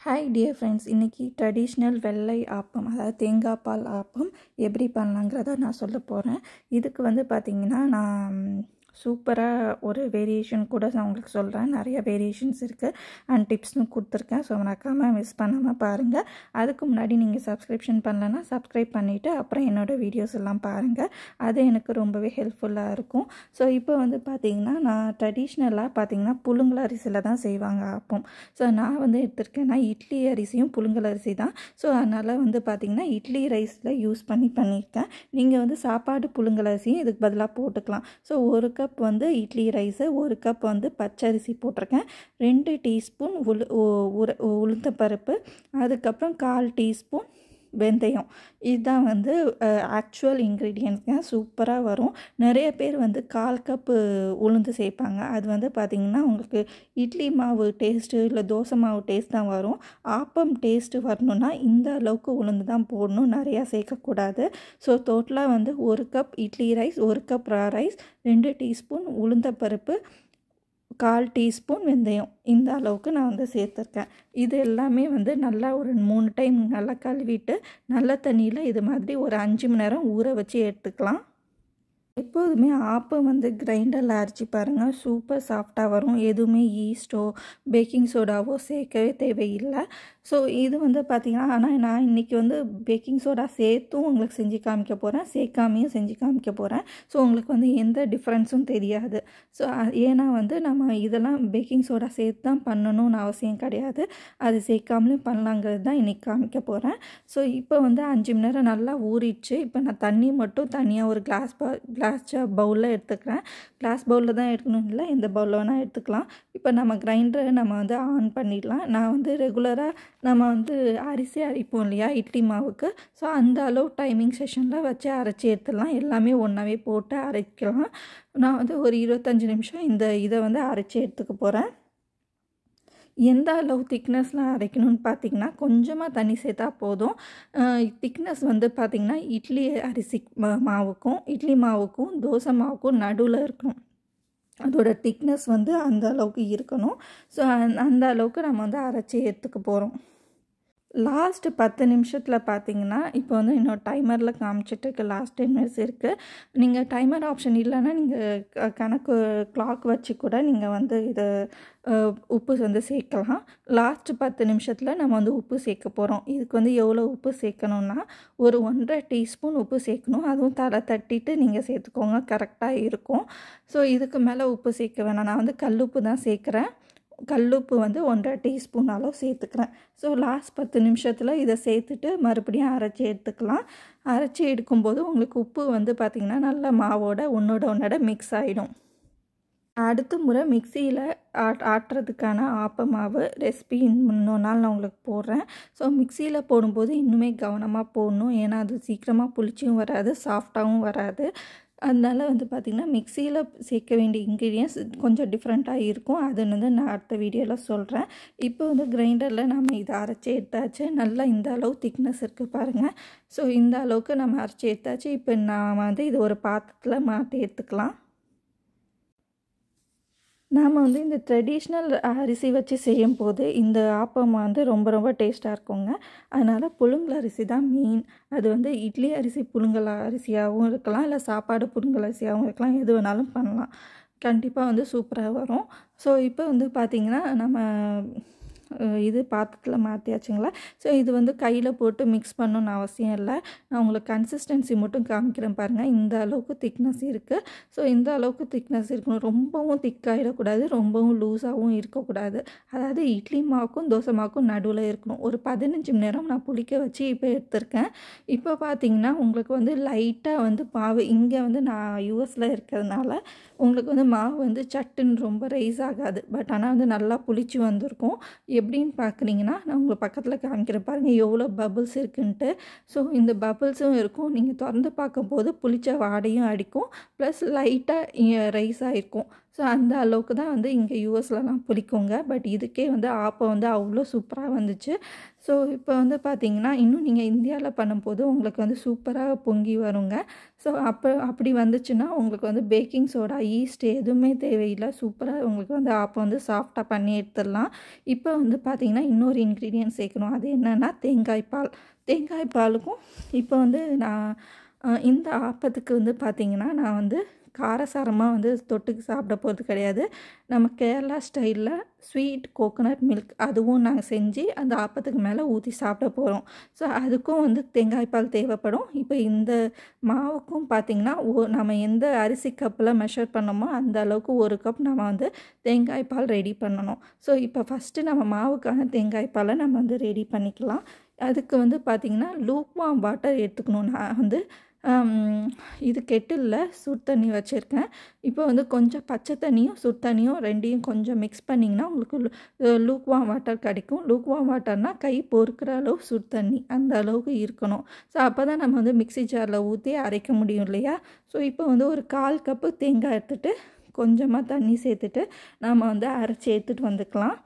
Hi dear friends, இன்றைக்கி traditional வெள்ளை ஆப்பம், அதாவது தேங்காய் பால் ஆப்பம் எப்படி பண்ணலாங்கிறத நான் சொல்ல போகிறேன். இதுக்கு வந்து பார்த்திங்கன்னா நான் சூப்பராக ஒரு வேரியேஷன் கூட நான் உங்களுக்கு சொல்கிறேன். நிறைய வேரியேஷன்ஸ் இருக்குது அண்ட் டிப்ஸும் கொடுத்துருக்கேன். ஸோ மறக்காமல் மிஸ் பண்ணாமல் பாருங்கள். அதுக்கு முன்னாடி நீங்கள் சப்ஸ்கிரிப்ஷன் பண்ணலன்னா சப்ஸ்கிரைப் பண்ணிவிட்டு அப்புறம் என்னோடய வீடியோஸ் எல்லாம் பாருங்கள். அது எனக்கு ரொம்பவே ஹெல்ப்ஃபுல்லாக இருக்கும். ஸோ இப்போ வந்து பார்த்திங்கன்னா நான் ட்ரெடிஷ்னலாக பார்த்திங்கன்னா புழுங்கல் அரிசியில் தான் செய்வாங்க ஆப்பம். ஸோ நான் வந்து எடுத்திருக்கேன்னா இட்லி அரிசியும் புழுங்கல் அரிசி தான். ஸோ அதனால் வந்து பார்த்திங்கன்னா இட்லி ரைஸில் யூஸ் பண்ணியிருக்கேன். நீங்கள் வந்து சாப்பாடு புழுங்கல் அரிசியும் இதுக்கு பதிலாக போட்டுக்கலாம். ஸோ 1 கப் வந்து இட்லி ரைஸு, 1 கப் வந்து பச்சரிசி போட்டிருக்கேன், 2 டீஸ்பூன் உளுந்தப்பருப்பு, அதுக்கப்புறம் 1/4 டீஸ்பூன் வெந்தயம். இதுதான் வந்து ஆக்சுவல் இன்க்ரீடியன்ட்ஸ்ங்க. சூப்பராக வரும். நிறைய பேர் வந்து 1/4 கப்பு உளுந்து சேர்ப்பாங்க. அது வந்து பார்த்திங்கன்னா உங்களுக்கு இட்லி மாவு டேஸ்ட்டு இல்லை தோசை மாவு டேஸ்ட் தான் வரும். ஆப்பம் டேஸ்ட்டு வரணுன்னா இந்த அளவுக்கு உளுந்து தான் போடணும், நிறையா சேர்க்கக்கூடாது. ஸோ டோட்டலாக வந்து 1 cup idli rice, 1 cup rice, 2 teaspoon உளுந்தப்பருப்பு, 1/4 டீஸ்பூன் வெந்தயம், இந்த அளவுக்கு நான் வந்து சேர்த்துருக்கேன். இது எல்லாமே வந்து நல்லா ஒரு 3 டைம் நல்லா கழுவிட்டு நல்ல தண்ணியில் இது மாதிரி ஒரு 5 மணி நேரம் ஊற வச்சு எடுத்துக்கலாம். எப்போதுமே ஆப்பம் வந்து கிரைண்டரில் அரைச்சி பாருங்கள், சூப்பர் சாஃப்டாக வரும். எதுவுமே ஈஸ்ட்டோ பேக்கிங் சோடாவோ சேர்க்கவே தேவையில்லை. ஸோ இது வந்து பார்த்திங்கன்னா, ஆனால் நான் இன்றைக்கி வந்து பேக்கிங் சோடா சேர்த்தும் உங்களுக்கு செஞ்சு காமிக்க போகிறேன், சேர்க்காமையும் செஞ்சு காமிக்க போகிறேன். ஸோ உங்களுக்கு வந்து எந்த டிஃப்ரென்ஸும் தெரியாது. ஸோ ஏன்னா வந்து நம்ம இதெல்லாம் பேக்கிங் சோடா சேர்த்து தான் பண்ணணும்னு அவசியம் கிடையாது, அது சேர்க்காமலையும் பண்ணலாங்கிறது தான் இன்றைக்கி காமிக்க போகிறேன். ஸோ இப்போ வந்து 5 மணி நேரம் நல்லா ஊறிடுச்சு. இப்போ நான் தண்ணி மட்டும் தனியாக ஒரு கிளாஸ் பவுலில் எடுத்துக்கிறேன். கிளாஸ் பவுலில் தான் எடுக்கணும் இல்லை, எந்த பவுலில் வேணால் எடுத்துக்கலாம். இப்போ நம்ம கிரைண்டரை நம்ம வந்து ஆன் பண்ணிடலாம். நான் வந்து ரெகுலராக நம்ம வந்து அரிசி அரைப்போம் இல்லையா இட்லி மாவுக்கு, ஸோ அந்த அளவு டைமிங் செஷனில் வச்சு அரைச்சி எடுத்துடலாம். எல்லாமே ஒன்றாவே போட்டு அரைக்கலாம். நான் வந்து ஒரு 25 நிமிஷம் இதை வந்து அரைச்சி எடுத்துக்க போகிறேன். எந்த அளவு திக்னஸில் அரைக்கணும்னு பார்த்திங்கன்னா கொஞ்சமாக தண்ணி சேர்த்தா போதும். திக்னஸ் வந்து பார்த்திங்கன்னா இட்லி அரிசி மாவுக்கும் இட்லி மாவுக்கும் தோசை மாவுக்கும் நடுவில் இருக்கணும். அதோட திக்னஸ் வந்து அந்த அளவுக்கு இருக்கணும். ஸோ அந்த அளவுக்கு நம்ம வந்து அரைச்சி எடுத்துக்க போகிறோம். லாஸ்ட்டு 10 நிமிஷத்தில் பார்த்திங்கன்னா இப்போ வந்து இன்னொரு டைமரில் காமிச்சிட்டு இருக்க லாஸ்ட் 10 மினிட்ஸ் இருக்குது. நீங்கள் டைமர் ஆப்ஷன் இல்லைன்னா நீங்கள் கணக்கு கிளாக் வச்சு கூட நீங்கள் வந்து இதை உப்பு வந்து சேர்க்கலாம். லாஸ்ட்டு 10 நிமிஷத்தில் நம்ம வந்து உப்பு சேர்க்க போகிறோம். இதுக்கு வந்து எவ்வளோ உப்பு சேர்க்கணுன்னா ஒரு 1.5 டீஸ்பூன் உப்பு சேர்க்கணும். அதுவும் தலை தட்டிட்டு நீங்கள் சேர்த்துக்கோங்க, கரெக்டாக இருக்கும். ஸோ இதுக்கு மேலே உப்பு சேர்க்க வேணாம். நான் வந்து கல்லுப்பு தான் சேர்க்குறேன். கல்லுப்பு வந்து 1.5 டீஸ்பூன் அளவு சேர்த்துக்கிறேன். ஸோ லாஸ்ட் 10 நிமிஷத்தில் இதை சேர்த்துட்டு மறுபடியும் அரைச்சி எடுத்துக்கலாம். அரைச்சி எடுக்கும்போது உங்களுக்கு உப்பு வந்து பார்த்திங்கன்னா நல்லா மாவோட ஒன்றோட மிக்ஸ் ஆகிடும். அடுத்த முறை மிக்சியில் ஆட்டுறதுக்கான ஆப்ப மாவு ரெசிபி இன்னொரு நாள் நான் உங்களுக்கு போடுறேன். ஸோ மிக்சியில் போடும்போது இன்னுமே கவனமாக போடணும், ஏன்னா அது சீக்கிரமாக புளிச்சும் வராது, சாஃப்டாகவும் வராது. அதனால் வந்து பார்த்திங்கன்னா மிக்சியில் சேர்க்க வேண்டிய இன்க்ரீடியன்ஸ் கொஞ்சம் டிஃப்ரெண்ட்டாக இருக்கும். அது வந்து நான் அடுத்த வீடியோவில் சொல்கிறேன். இப்போ வந்து கிரைண்டரில் நம்ம இதை அரைச்சி எடுத்தாச்சு. நல்லா இந்த அளவு திக்னஸ் இருக்குது பாருங்கள். ஸோ இந்த அளவுக்கு நம்ம அரைச்சி எடுத்தாச்சு. இப்போ நான் வந்து இது ஒரு பாத்திரத்தில் மாற்றி எடுத்துக்கலாம். நாம் வந்து இந்த ட்ரெடிஷ்னல் அரிசி வச்சு செய்யும்போது இந்த ஆப்பம் வந்து ரொம்ப டேஸ்ட்டாக இருக்குங்க. அதனால் புழுங்கல் அரிசி தான் மெயின். அது வந்து இட்லி அரிசி புழுங்கல் அரிசியாகவும் இருக்கலாம், இல்லை சாப்பாடு புழுங்கல் அரிசியாகவும் இருக்கலாம், எது வேணாலும் பண்ணலாம். கண்டிப்பாக வந்து சூப்பராக வரும். ஸோ இப்போ வந்து பார்த்திங்கன்னா நம்ம இது பாத்திரத்தில் மாற்றியாச்சுங்களா. ஸோ இது வந்து கையில் போட்டு மிக்ஸ் பண்ணணுன்னு அவசியம் இல்லை. நான் உங்களுக்கு கன்சிஸ்டன்சி மட்டும் காமிக்கிறேன் பாருங்கள். இந்த அளவுக்கு திக்னஸ் இருக்குது. ஸோ இந்த அளவுக்கு திக்னஸ் இருக்கணும். ரொம்பவும் திக்காகிடக்கூடாது, ரொம்பவும் லூஸாகவும் இருக்கக்கூடாது. அதாவது இட்லி மாவுக்கும் தோசை மாவுக்கும் நடுவில் இருக்கணும். ஒரு 15 மணி நேரம் நான் புளிக்க வச்சு இப்போ எடுத்திருக்கேன். இப்போ பார்த்திங்கன்னா உங்களுக்கு வந்து லைட்டாக வந்து மாவு இங்கே வந்து நான் யூஎஸில் இருக்கிறதுனால உங்களுக்கு வந்து மாவு வந்து சட்டுன்னு ரொம்ப ரைஸ் ஆகாது. பட் ஆனால் வந்து நல்லா புளிச்சு வந்திருக்கும். எப்படின்னு பார்க்குறீங்கன்னா நான் உங்களுக்கு பக்கத்தில் காமிக்கிறேன் பாருங்கள் எவ்வளோ பபிள்ஸ் இருக்குன்ட்டு. ஸோ இந்த பபிள்ஸும் இருக்கும். நீங்கள் திறந்து பார்க்கும்போது புளிச்ச வாடையும் அடிக்கும், ப்ளஸ் லைட்டாக ரைஸ் ஆகிருக்கும். ஸோ அந்த அளவுக்கு தான் வந்து இங்கே யூஎஸ்லலாம் புளிக்குங்க. பட் இதுக்கே வந்து ஆப்பம் வந்து அவ்வளோ சூப்பராக வந்துச்சு. ஸோ இப்போ வந்து பார்த்திங்கன்னா இன்னும் நீங்கள் இந்தியாவில் பண்ணும்போது உங்களுக்கு வந்து சூப்பராக பொங்கி வருங்க. ஸோ அப்படி வந்துச்சுன்னா உங்களுக்கு வந்து பேக்கிங் சோடா, ஈஸ்ட் எதுவுமே தேவையில்லை. சூப்பராக உங்களுக்கு வந்து ஆப்பம் வந்து சாஃப்டாக பண்ணி எடுத்துடலாம். இப்போ வந்து பார்த்திங்கன்னா இன்னொரு இன்க்ரீடியன்ட் சேர்க்கணும். அது என்னென்னா தேங்காய் பால். தேங்காய் பாலுக்கும் இப்போ வந்து நான் இந்த ஆப்பத்துக்கு வந்து பார்த்திங்கன்னா நான் வந்து காரசாரமாக வந்து தொட்டுக்கு சாப்பிட போகிறது கிடையாது. நம்ம கேரளா ஸ்டைலில் ஸ்வீட் கோகோனட் மில்க் அதுவும் நாங்கள் செஞ்சு அந்த ஆப்பத்துக்கு மேலே ஊற்றி சாப்பிட போகிறோம். ஸோ அதுக்கும் வந்து தேங்காய் பால் தேவைப்படும். இப்போ இந்த மாவுக்கும் பார்த்திங்கன்னா நம்ம எந்த அரிசி கப்பில் மெஷர் பண்ணோமோ அந்த அளவுக்கு 1 கப் நம்ம வந்து தேங்காய் பால் ரெடி பண்ணணும். ஸோ இப்போ ஃபஸ்ட்டு நம்ம மாவுக்கான தேங்காய் பாலை நம்ம வந்து ரெடி பண்ணிக்கலாம். அதுக்கு வந்து பார்த்திங்கன்னா லூக்வார்ம் வாட்டர் எடுத்துக்கணும். நான் வந்து இது கெட்டிலில் சுடு தண்ணி வச்சுருக்கேன். இப்போ வந்து கொஞ்சம் பச்சை தண்ணியும் சுடு தண்ணியும் ரெண்டையும் கொஞ்சம் மிக்ஸ் பண்ணிங்கன்னா உங்களுக்கு லூக்வார்ம் வாட்டர் கிடைக்கும். லூக்வார்ம் வாட்டர்னால் கை பொறுக்கிற அளவு சுடு தண்ணி அந்த அளவுக்கு இருக்கணும். ஸோ அப்போ தான் நம்ம வந்து மிக்ஸி ஜாரில் ஊற்றி அரைக்க முடியும் இல்லையா. ஸோ இப்போ வந்து ஒரு 1/4 கப்பு தேங்காய் எடுத்துகிட்டு கொஞ்சமாக தண்ணி சேர்த்துட்டு நம்ம வந்து அரைச்சி எடுத்துகிட்டு வந்துக்கலாம்.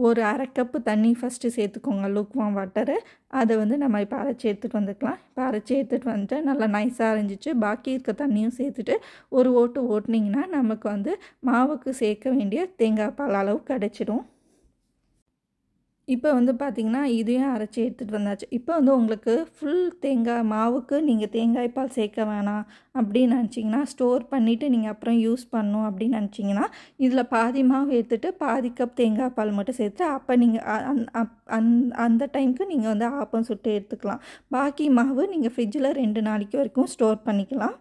ஒரு 1/2 கப்பு தண்ணி ஃபஸ்ட்டு சேர்த்துக்கோங்க லூக்வார்ம் வாட்டரு. அதை வந்து நம்ம இப்போ அரைச்சி எடுத்துகிட்டு வந்துக்கலாம். இப்போ அரைச்சி எடுத்துகிட்டு வந்துட்டு நல்லா நைஸாக அரைஞ்சிச்சு. பாக்கி இருக்க தண்ணியும் சேர்த்துட்டு ஒரு ஓட்டு ஓட்டினீங்கன்னா நமக்கு வந்து மாவுக்கு சேர்க்க வேண்டிய தேங்காய் பால் அளவு கிடச்சிடும். இப்போ வந்து பார்த்திங்கன்னா இதையும் அரைச்சி எடுத்துகிட்டு வந்தாச்சு. இப்போ வந்து உங்களுக்கு ஃபுல் தேங்காய் மாவுக்கு நீங்கள் தேங்காய் பால் சேர்க்க வேணாம் அப்படின்னு நினச்சிங்கன்னா, ஸ்டோர் பண்ணிவிட்டு நீங்கள் அப்புறம் யூஸ் பண்ணணும் அப்படின்னு நினச்சிங்கன்னா, இதில் பாதி மாவு எடுத்துகிட்டு பாதி கப் தேங்காய் பால் மட்டும் சேர்த்து அப்போ நீங்கள் அந்த டைமுக்கு நீங்கள் வந்து ஆப்பம் சுட்டு எடுத்துக்கலாம். பாக்கி மாவு நீங்கள் ஃப்ரிட்ஜில் 2 நாளைக்கு வரைக்கும் ஸ்டோர் பண்ணிக்கலாம்.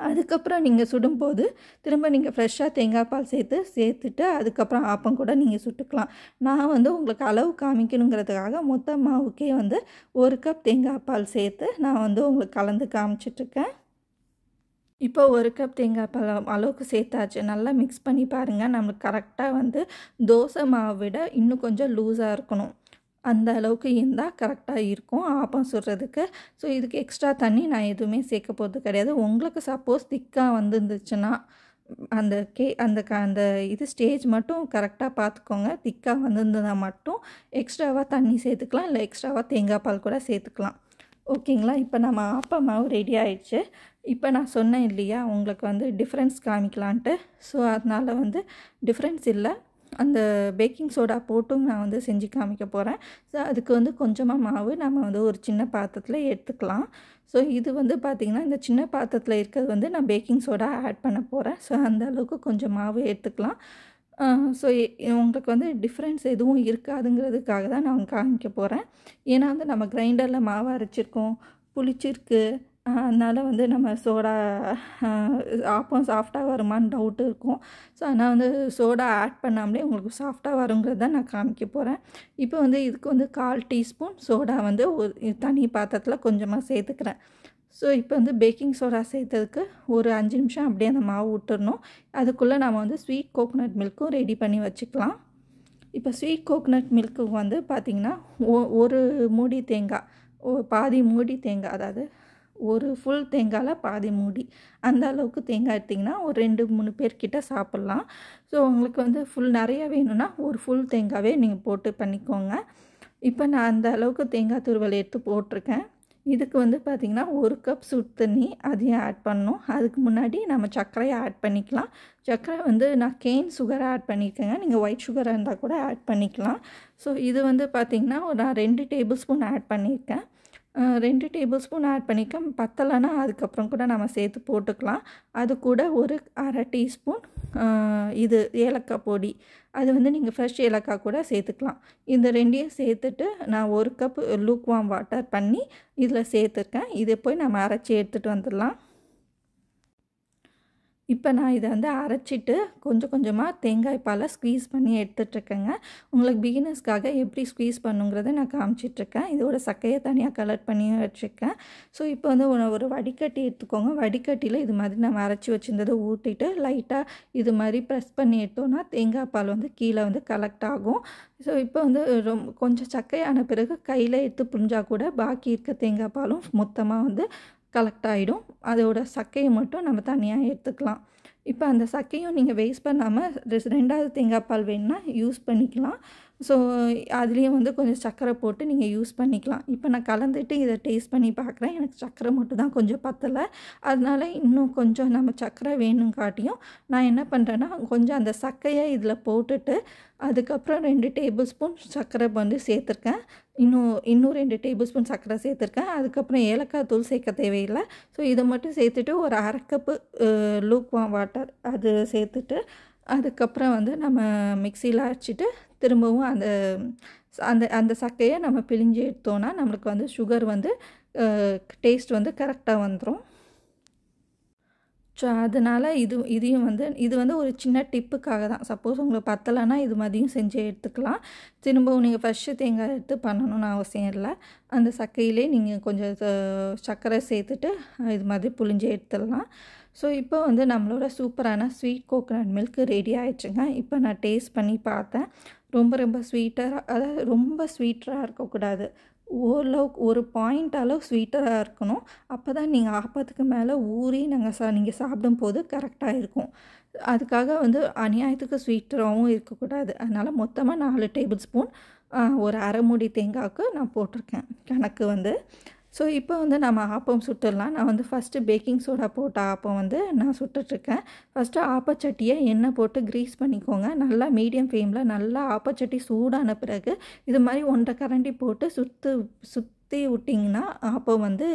அதுக்கப்புறம் நீங்கள் சுடும்போது திரும்ப நீங்கள் ஃப்ரெஷ்ஷாக தேங்காய் பால் சேர்த்துட்டு அதுக்கப்புறம் ஆப்பம் கூட நீங்கள் சுட்டுக்கலாம். நான் வந்து உங்களுக்கு அளவு காமிக்கணுங்கிறதுக்காக மொத்த மாவுக்கே வந்து 1 கப் தேங்காய் பால் சேர்த்து நான் வந்து உங்களுக்கு கலந்து காமிச்சிட்ருக்கேன். இப்போ 1 கப் தேங்காய் பால் அளவுக்கு சேர்த்தாச்சு. நல்லா மிக்ஸ் பண்ணி பாருங்கள். நம்மளுக்கு கரெக்டாக வந்து தோசை மாவை விட இன்னும் கொஞ்சம் லூஸாக இருக்கணும். அந்த அளவுக்கு இருந்தால் கரெக்டாக இருக்கும் ஆப்பம் சுடுறதுக்கு. ஸோ இதுக்கு எக்ஸ்ட்ரா தண்ணி நான் எதுவுமே சேர்க்க போகிறது கிடையாது. உங்களுக்கு சப்போஸ் திக்காக வந்துருந்துச்சுன்னா அந்த இது ஸ்டேஜ் மட்டும் கரெக்டாக பார்த்துக்கோங்க. திக்காக வந்திருந்ததுனா மட்டும் எக்ஸ்ட்ராவாக தண்ணி சேர்த்துக்கலாம், இல்லை எக்ஸ்ட்ராவாக தேங்காய் பால் கூட சேர்த்துக்கலாம். ஓகேங்களா. இப்போ நம்ம ஆப்ப மாவு ரெடி ஆகிடுச்சு. இப்போ நான் சொன்னேன் இல்லையா உங்களுக்கு வந்து டிஃப்ரென்ஸ் காமிக்கலான்ட்டு. ஸோ அதனால் வந்து டிஃப்ரென்ஸ் இல்லை, அந்த பேக்கிங் சோடா போட்டும் நான் வந்து செஞ்சு காமிக்க போகிறேன். ஸோ அதுக்கு வந்து கொஞ்சமாக மாவு நம்ம வந்து ஒரு சின்ன பாத்திரத்தில் எடுத்துக்கலாம். ஸோ இது வந்து பார்த்திங்கன்னா இந்த சின்ன பாத்திரத்தில் இருக்கிறது வந்து நான் பேக்கிங் சோடா ஆட் பண்ண போகிறேன். ஸோ அந்த அளவுக்கு கொஞ்சம் மாவு எடுத்துக்கலாம். ஸோ உங்களுக்கு வந்து டிஃப்ரென்ஸ் எதுவும் இருக்காதுங்கிறதுக்காக தான் நான் காமிக்க போகிறேன். ஏன்னா வந்து நம்ம கிரைண்டரில் மாவு அரைச்சிருக்கோம், புளிச்சிருக்கு. அதனால் வந்து நம்ம சோடா ஆப்பம் சாஃப்டாக வருமானு டவுட்டு இருக்கும். ஸோ அதனால் வந்து சோடா ஆட் பண்ணாமலே உங்களுக்கு சாஃப்டாக வருங்கிறது தான் நான் காமிக்க போகிறேன். இப்போ வந்து இதுக்கு வந்து 1/4 டீஸ்பூன் சோடா வந்து ஒரு தனி பாத்திரத்தில் கொஞ்சமாக சேர்த்துக்கிறேன். ஸோ இப்போ வந்து பேக்கிங் சோடா சேர்த்ததுக்கு ஒரு 5 நிமிஷம் அப்படியே அந்த மாவு விட்டுறணும். அதுக்குள்ளே நம்ம வந்து ஸ்வீட் கோகோனட் மில்க்கும் ரெடி பண்ணி வச்சுக்கலாம். இப்போ ஸ்வீட் கோகோனட் மில்க்கு வந்து பார்த்திங்கன்னா ஒரு மூடி தேங்காய், பாதி மூடி தேங்காய், அதாவது ஒரு ஃபுல் தேங்காயில் பாதி மூடி அந்த அளவுக்கு தேங்காய் எடுத்திங்கன்னா ஒரு 2-3 பேர்கிட்ட சாப்பிட்லாம். ஸோ உங்களுக்கு வந்து நிறையா வேணும்னா ஒரு ஃபுல் தேங்காவே நீங்கள் போட்டு பண்ணிக்கோங்க. இப்போ நான் அந்த அளவுக்கு தேங்காய் துருவல் எடுத்து போட்டிருக்கேன். இதுக்கு வந்து பார்த்திங்கன்னா 1 கப் சுடு தண்ணி அதையும் ஆட் பண்ணணும். அதுக்கு முன்னாடி நம்ம சர்க்கரையை ஆட் பண்ணிக்கலாம். சர்க்கரை வந்து நான் கேன் சுகரை ஆட் பண்ணியிருக்கேங்க. நீங்கள் ஒயிட் சுகராக இருந்தால் கூட ஆட் பண்ணிக்கலாம். ஸோ இது வந்து பார்த்திங்கன்னா நான் 2 டேபிள் ஸ்பூன் ஆட் பண்ணியிருக்கேன். 2 டேபிள் ஸ்பூன் ஆட் பண்ணிக்க பத்தலைன்னா அதுக்கப்புறம் கூட நம்ம சேர்த்து போட்டுக்கலாம். அது கூட ஒரு 1/2 டீஸ்பூன் இது ஏலக்காய் பொடி, அது வந்து நீங்கள் ஃப்ரெஷ் ஏலக்காய் கூட சேர்த்துக்கலாம். இந்த 2ஐயும் சேர்த்துட்டு நான் 1 கப் லூக்வார்ம் வாட்டர் பண்ணி இதில் சேர்த்துருக்கேன். இதை போய் நம்ம அரைச்சி எடுத்துகிட்டு வந்துடலாம். இப்போ நான் இதை வந்து அரைச்சிட்டு கொஞ்சம் கொஞ்சமாக தேங்காய் பாலை ஸ்க்வீஸ் பண்ணி எடுத்துகிட்ருக்கேங்க. உங்களுக்கு பிகினர்ஸ்க்காக எப்படி ஸ்க்வீஸ் பண்ணுங்கிறத நான் காமிச்சிட்ருக்கேன். இதோட சக்கையை தனியாக கலெக்ட் பண்ணி வச்சுருக்கேன். ஸோ இப்போ வந்து ஒரு வடிகட்டி எடுத்துக்கோங்க. வடிகட்டியில் இது மாதிரி நம்ம அரைச்சி வச்சுருந்ததை ஊற்றிட்டு லைட்டாக இது மாதிரி ப்ரெஸ் பண்ணி எடுத்தோன்னா தேங்காய் பால் வந்து கீழே வந்து கலெக்ட் ஆகும். ஸோ இப்போ வந்து கொஞ்சம் சக்கையான பிறகு கையில் எடுத்து புரிஞ்சால் கூட பாக்கி இருக்க தேங்காய் பாலும் மொத்தமாக வந்து கலெக்ட் ஆகிடும். அதோட சக்கையை மட்டும் நம்ம தனியாக எடுத்துக்கலாம். இப்போ அந்த சக்கையும் நீங்கள் வேஸ்ட் பண்ணாமல் 2வது தேங்காய் பால் வேணுன்னா யூஸ் பண்ணிக்கலாம். ஸோ அதுலேயும் வந்து கொஞ்சம் சர்க்கரை போட்டு நீங்கள் யூஸ் பண்ணிக்கலாம். இப்போ நான் கலந்துட்டு இதை டேஸ்ட் பண்ணி பார்க்குறேன். எனக்கு சர்க்கரை மட்டும் தான் கொஞ்சம் பத்தலை. அதனால இன்னும் கொஞ்சம் நம்ம சர்க்கரை வேணும் காட்டியும் நான் என்ன பண்ணுறேன்னா கொஞ்சம் அந்த சக்கையை இதில் போட்டுட்டு அதுக்கப்புறம் 2 டேபிள் ஸ்பூன் சர்க்கரை வந்து சேர்த்துருக்கேன். இன்னும் 2 டேபிள் ஸ்பூன் சர்க்கரை சேர்த்துருக்கேன். அதுக்கப்புறம் ஏலக்காய் தூள் சேர்க்க தேவையில்லை. ஸோ இதை மட்டும் சேர்த்துட்டு ஒரு 1/2 கப்பு லூக்வார்ம் வாட்டர் அது சேர்த்துட்டு அதுக்கப்புறம் வந்து நம்ம மிக்சியில் அரைச்சிட்டு திரும்பவும் அந்த அந்த அந்த சக்கையை நம்ம பிழிஞ்சு எடுத்தோன்னா நம்மளுக்கு வந்து சுகர் வந்து டேஸ்ட் வந்து கரெக்டாக வந்துடும். ஸோ அதனால் இதையும் வந்து இது வந்து ஒரு சின்ன டிப்புக்காக தான். சப்போஸ் உங்களுக்கு பத்தலைன்னா இது மாதிரியும் செஞ்சு எடுத்துக்கலாம். திரும்பவும் நீங்கள் ஃப்ரெஷ்ஷு தேங்காய் எடுத்து பண்ணணும்னு அவசியம் இல்லை. அந்த சக்கையிலே நீங்கள் கொஞ்சம் சர்க்கரை சேர்த்துட்டு இது மாதிரி புழிஞ்சு எடுத்துடலாம். ஸோ இப்போ வந்து நம்மளோட சூப்பரான ஸ்வீட் கோகோனட் மில்க் ரெடி ஆகிடுச்சுங்க. இப்போ நான் டேஸ்ட் பண்ணி பார்த்தேன். ரொம்ப ஸ்வீட்டாக, அதாவது ரொம்ப ஸ்வீட்டாக இருக்கக்கூடாது, ஓரளவுக்கு ஒரு பாயிண்ட் அளவு ஸ்வீட்டராக இருக்கணும். அப்போ தான் நீங்கள் ஆப்பத்துக்கு மேலே ஊறி நீங்கள் சாப்பிடும்போது கரெக்டாக இருக்கும். அதுக்காக வந்து அநியாயத்துக்கு ஸ்வீட்டராகவும் இருக்கக்கூடாது. அதனால் மொத்தமாக 4 டேபிள் ஸ்பூன் ஒரு அரை மூடி தேங்காய்க்கு நான் போட்டிருக்கேன் கணக்கு வந்து. ஸோ இப்போ வந்து நம்ம ஆப்பம் சுட்டுடலாம். நான் வந்து ஃபஸ்ட்டு பேக்கிங் சோடா போட்ட ஆப்பம் வந்து நான் சுட்டுட்ருக்கேன். ஃபஸ்ட்டு ஆப்பச்சட்டியை எண்ணெய் போட்டு க்ரீஸ் பண்ணிக்கோங்க. நல்லா மீடியம் ஃப்ளேமில் நல்லா ஆப்பச்சட்டி சூடான பிறகு இது மாதிரி 1/2 கரண்டி போட்டு சுற்றி விட்டிங்கன்னா ஆப்பம் வந்து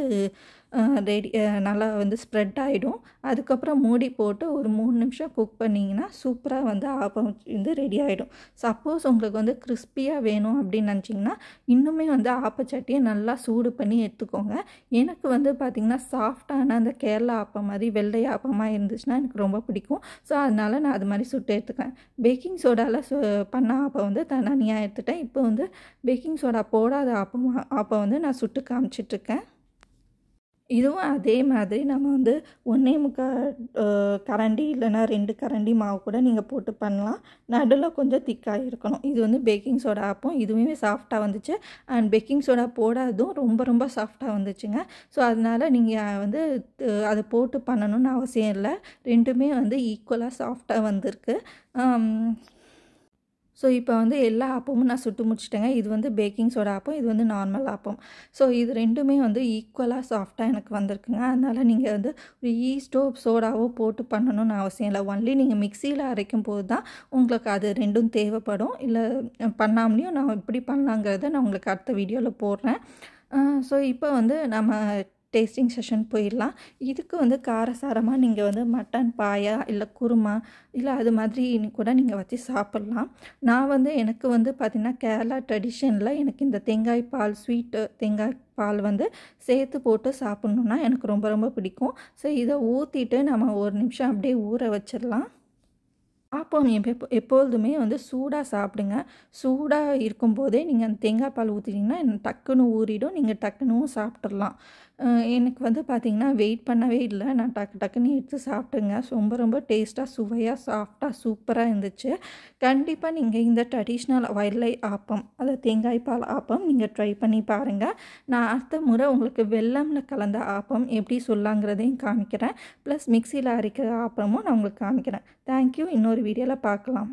ரெடி நல்லா வந்து ஸ்ப்ரெட் ஆகிடும். அதுக்கப்புறம் மூடி போட்டு ஒரு 3 நிமிஷம் குக் பண்ணிங்கன்னா சூப்பராக வந்து ஆப்பம் வந்து ரெடி ஆகிடும். சப்போஸ் உங்களுக்கு வந்து கிறிஸ்பியாக வேணும் அப்படின்னு நினச்சிங்கன்னா இன்னுமே வந்து ஆப்பச்சட்டியை நல்லா சூடு பண்ணி எடுத்துக்கோங்க. எனக்கு வந்து பார்த்திங்கன்னா சாஃப்டான அந்த கேரளா ஆப்பம் மாதிரி வெள்ளை ஆப்பமாக இருந்துச்சுன்னா எனக்கு ரொம்ப பிடிக்கும். ஸோ அதனால் நான் அது மாதிரி சுட்டு எடுத்துக்கிறேன். பேக்கிங் சோடாவில் பண்ண ஆப்பம் வந்து தனியாக எடுத்துட்டேன். இப்போ வந்து பேக்கிங் சோடா போடாத ஆப்பம் வந்து நான் சுட்டு காமிச்சிட்ருக்கேன். இதுவும் அதே மாதிரி நம்ம வந்து 1.25 கரண்டி இல்லைனா 2 கரண்டி மாவு கூட நீங்கள் போட்டு பண்ணலாம். நடுவில் கொஞ்சம் திக்காக இருக்கணும். இது வந்து பேக்கிங் சோடா ஆப்பம். இதுவுமே சாஃப்டாக வந்துச்சு. அண்ட் பேக்கிங் சோடா போடாததும் ரொம்ப சாஃப்டாக வந்துச்சுங்க. ஸோ அதனால் நீங்கள் வந்து அதை போட்டு பண்ணணும்னு அவசியம் இல்லை. ரெண்டுமே வந்து ஈக்குவலாக சாஃப்டாக வந்திருக்கு. ஸோ இப்போ வந்து எல்லா ஆப்பமும் நான் சுட்டு முடிச்சிட்டேங்க. இது வந்து பேக்கிங் சோடா ஆப்பம், இது வந்து நார்மல் ஆப்பம். ஸோ இது ரெண்டுமே வந்து ஈக்குவலாக சாஃப்டாக எனக்கு வந்திருக்குங்க. அதனால் நீங்கள் வந்து ஒரு ஈஸ்டோ சோடாவோ போட்டு பண்ணணும்னு அவசியம் இல்லை. ஒன்லி நீங்கள் மிக்சியில் அரைக்கும் போது தான் உங்களுக்கு அது ரெண்டும் தேவைப்படும். இல்லை பண்ணாமலேயும் நான் எப்படி பண்ணலாங்கிறத நான் உங்களுக்கு அடுத்த வீடியோவில் போடுறேன். ஸோ இப்போ வந்து நம்ம டேஸ்டிங் செஷன் போயிடலாம். இதுக்கு வந்து காரசாரமாக நீங்கள் வந்து மட்டன் பாயா இல்லை குருமா இல்லை அது மாதிரி கூட நீங்கள் வச்சு சாப்பிட்லாம். நான் வந்து எனக்கு வந்து பார்த்திங்கன்னா கேரளா ட்ரெடிஷனில் எனக்கு இந்த தேங்காய் பால் ஸ்வீட்டு தேங்காய் பால் வந்து சேர்த்து போட்டு சாப்பிட்ணுன்னா எனக்கு ரொம்ப பிடிக்கும். ஸோ இதை ஊற்றிட்டு நம்ம 1 நிமிஷம் அப்படியே ஊற வச்சிடலாம். ஆப்பம் எப்பொழுதுமே வந்து சூடாக சாப்பிடுங்க. சூடாக இருக்கும்போதே நீங்கள் அந்த தேங்காய் பால் ஊற்றிட்டிங்கன்னா டக்குன்னு ஊறிடும். நீங்கள் டக்குன்னு சாப்பிட்றலாம். எனக்கு வந்து பார்த்திங்கன்னா வெயிட் பண்ணவே இல்லை. நான் டக்குன்னு எடுத்து சாப்பிட்டுங்க. ரொம்ப டேஸ்ட்டாக சுவையாக சாஃப்டாக சூப்பராக இருந்துச்சு. கண்டிப்பாக நீங்கள் இந்த ட்ரெடிஷ்னல் வெள்ளை ஆப்பம் அதாவது தேங்காய் பால் ஆப்பம் நீங்கள் ட்ரை பண்ணி பாருங்கள். நான் அடுத்த முறை உங்களுக்கு வெல்லமில் கலந்த ஆப்பம் எப்படி சொல்லாங்கிறதையும் காமிக்கிறேன். ப்ளஸ் மிக்சியில் அரைக்கிற ஆப்பமும் நான் உங்களுக்கு காமிக்கிறேன். தேங்க்யூ. இன்னொரு வீடியோவில் பார்க்கலாம்.